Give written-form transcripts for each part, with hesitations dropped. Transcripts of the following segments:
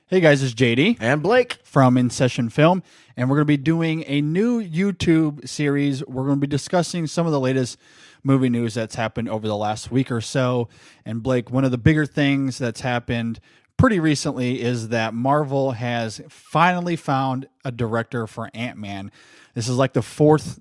Hey guys, it's JD and Blake from InSession Film, and we're going to be doing a new YouTube series. We're going to be discussing some of the latest movie news that's happened over the last week or so. And Blake, one of the bigger things that's happened pretty recently is that Marvel has finally found a director for Ant-Man. This is like the fourth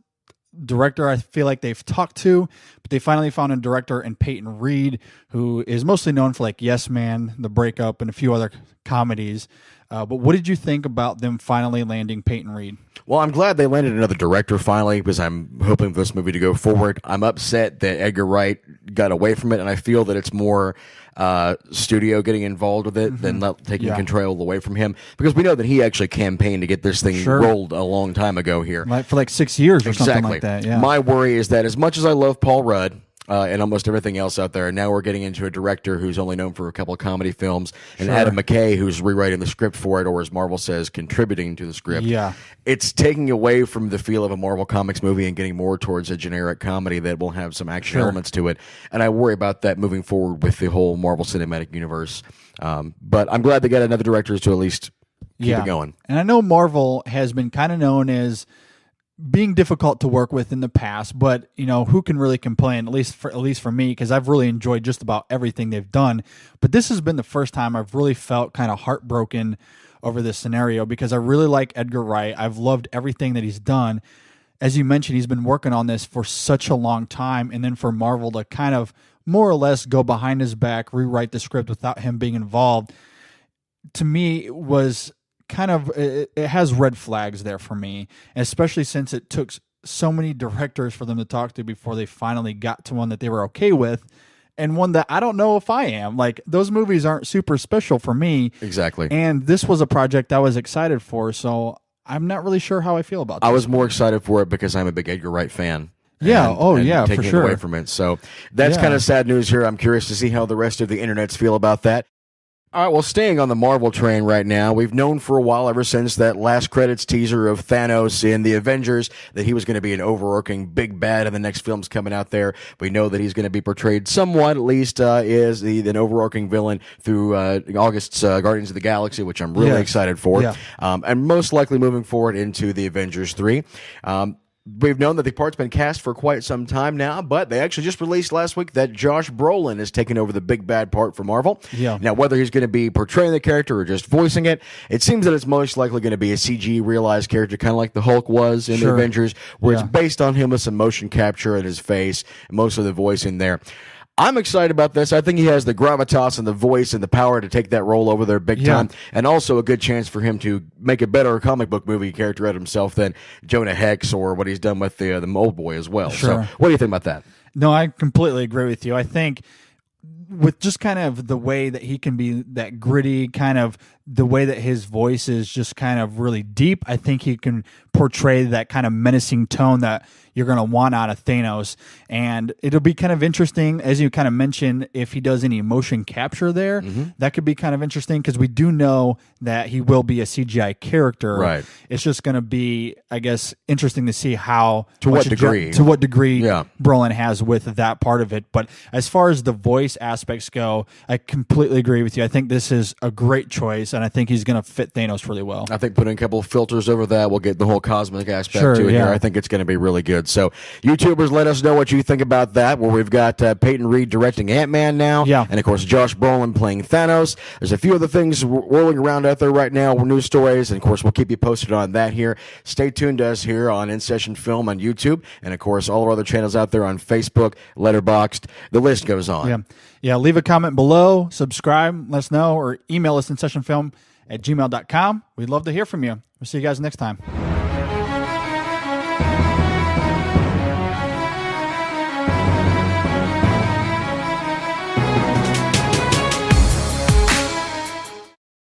director I feel like they've talked to, but they finally found a director in Peyton Reed, who is mostly known for like Yes Man, The Breakup, and a few other comedies. But what did you think about them finally landing Peyton Reed? Well, I'm glad they landed another director finally, because I'm hoping for this movie to go forward. I'm upset that Edgar Wright got away from it, and I feel that it's more studio getting involved with it than not taking control away from him, because we know that he actually campaigned to get this thing rolled a long time ago here. For like 6 years or something like that. Yeah. My worry is that as much as I love Paul Rudd, and almost everything else out there, now we're getting into a director who's only known for a couple of comedy films, and Adam McKay, who's rewriting the script for it, or as Marvel says, contributing to the script. Yeah. It's taking away from the feel of a Marvel Comics movie and getting more towards a generic comedy that will have some action elements to it. And I worry about that moving forward with the whole Marvel Cinematic Universe. But I'm glad they got another director to at least keep it going. And I know Marvel has been kind of known as being difficult to work with in the past, but you know, who can really complain? At least for me, because I've really enjoyed just about everything they've done. But this has been the first time I've really felt kind of heartbroken over this scenario, because I really like Edgar Wright. I've loved everything that he's done. As you mentioned, he's been working on this for such a long time, and then for Marvel to kind of more or less go behind his back, rewrite the script without him being involved, to me was kind of, it has red flags there for me, especially since it took so many directors for them to talk to before they finally got to one that they were okay with, and one that I don't know if I am. Like, those movies aren't super special for me. Exactly. And this was a project I was excited for, so I'm not really sure how I feel about this. I was more excited for it because I'm a big Edgar Wright fan. Yeah, and for taking sure. it away from it. So that's kind of sad news here. I'm curious to see how the rest of the internets feel about that. All right, well, staying on the Marvel train right now, we've known for a while, ever since that last credits teaser of Thanos in the Avengers, that he was going to be an overarching big bad in the next films coming out there. We know that he's going to be portrayed somewhat, at least, as an overarching villain through August's Guardians of the Galaxy, which I'm really excited for. Yeah. And most likely moving forward into the Avengers 3. We've known that the part's been cast for quite some time now, but they actually just released last week that Josh Brolin is taking over the big bad part for Marvel. Yeah. Now, whether he's going to be portraying the character or just voicing it, it seems that it's most likely going to be a CG realized character, kind of like the Hulk was in the Avengers, where it's based on him with some motion capture in his face, and most of the voice in there. I'm excited about this. I think he has the gravitas and the voice and the power to take that role over there big time, and also a good chance for him to make a better comic book movie character out of himself than Jonah Hex or what he's done with the Old Boy as well. So what do you think about that? No, I completely agree with you. I think with just kind of the way that he can be that gritty, kind of the way that his voice is just kind of really deep, I think he can portray that kind of menacing tone that you're going to want out of Thanos. And it'll be kind of interesting, as you kind of mentioned, if he does any motion capture there. That could be kind of interesting, because we do know that he will be a CGI character. Right. It's just going to be, I guess, interesting to see how to what degree Brolin has with that part of it. But as far as the voice aspects go, I completely agree with you. I think this is a great choice, and I think he's going to fit Thanos really well. I think putting a couple of filters over that will get the whole cosmic aspect to it here. I think it's going to be really good. So, YouTubers, let us know what you think about that, where we've got Peyton Reed directing Ant-Man now, and of course Josh Brolin playing Thanos. There's a few other things whirling around out there right now, news stories, and of course we'll keep you posted on that here. Stay tuned to us here on InSession Film on YouTube, and of course all our other channels out there on Facebook, Letterboxd. The list goes on. Yeah, leave a comment below, subscribe, let us know, or email us InSessionFilm@gmail.com. We'd love to hear from you. We'll see you guys next time.